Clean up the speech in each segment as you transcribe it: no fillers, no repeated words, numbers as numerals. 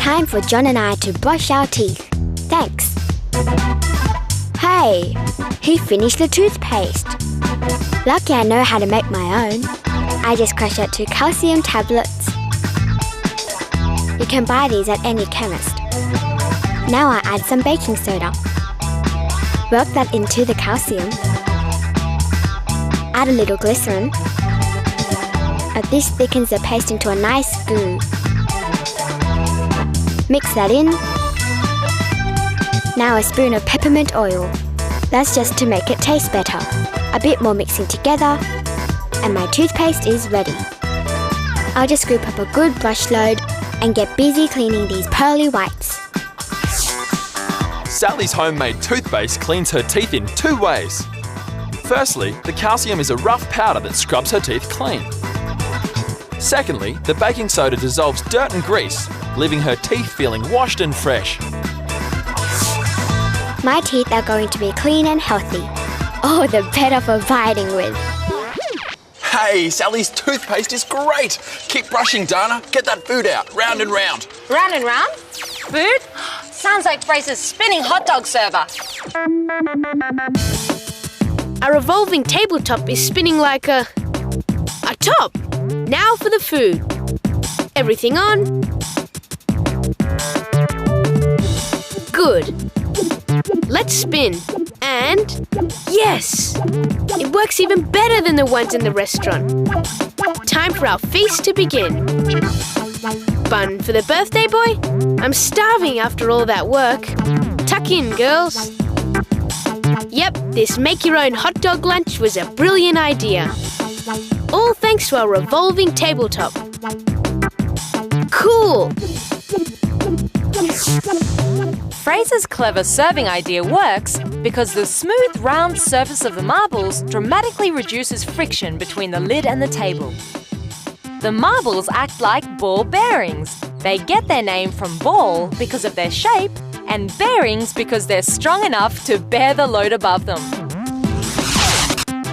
Time for John and I to brush our teeth. Thanks. Hey, he finished the toothpaste. Lucky I know how to make my own. I just crush out 2 calcium tablets. You can buy these at any chemist. Now I add some baking soda. Work that into the calcium. Add a little glycerin. This thickens the paste into a nice goo. Mix that in. Now a spoon of peppermint oil. That's just to make it taste better. A bit more mixing together, and my toothpaste is ready. I'll just scoop up a good brush load and get busy cleaning these pearly whites. Sally's homemade toothpaste cleans her teeth in 2 ways. Firstly, the calcium is a rough powder that scrubs her teeth clean. Secondly, the baking soda dissolves dirt and grease, leaving her teeth feeling washed and fresh. My teeth are going to be clean and healthy. Oh, the better for biting with. Hey, Sally's toothpaste is great! Keep brushing, Dana. Get that food out, round and round. Round and round? Food? Sounds like Fraser's spinning hot dog server. A revolving tabletop is spinning like a top. Now for the food. Everything on. Good. Let's spin. And yes! It works even better than the ones in the restaurant. Time for our feast to begin. Bun for the birthday boy? I'm starving after all that work. Tuck in, girls. Yep, this make-your-own hot dog lunch was a brilliant idea. All thanks to our revolving tabletop. Cool! Fraser's clever serving idea works because the smooth, round surface of the marbles dramatically reduces friction between the lid and the table. The marbles act like ball bearings. They get their name from ball because of their shape and bearings because they're strong enough to bear the load above them.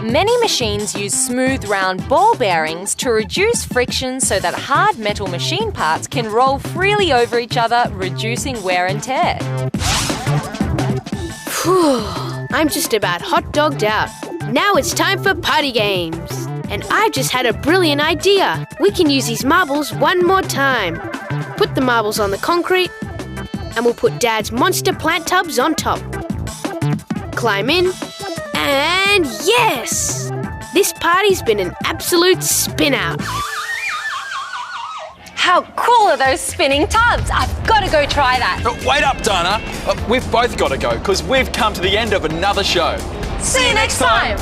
Many machines use smooth, round ball bearings to reduce friction so that hard metal machine parts can roll freely over each other, reducing wear and tear. Phew, I'm just about hot dogged out. Now it's time for party games. And I just had a brilliant idea. We can use these marbles one more time. Put the marbles on the concrete, and we'll put Dad's monster plant tubs on top. Climb in, and yes! This party's been an absolute spin-out. How cool are those spinning tubs? I've got to go try that. Wait up, Dana. We've both got to go because we've come to the end of another show. See you next time.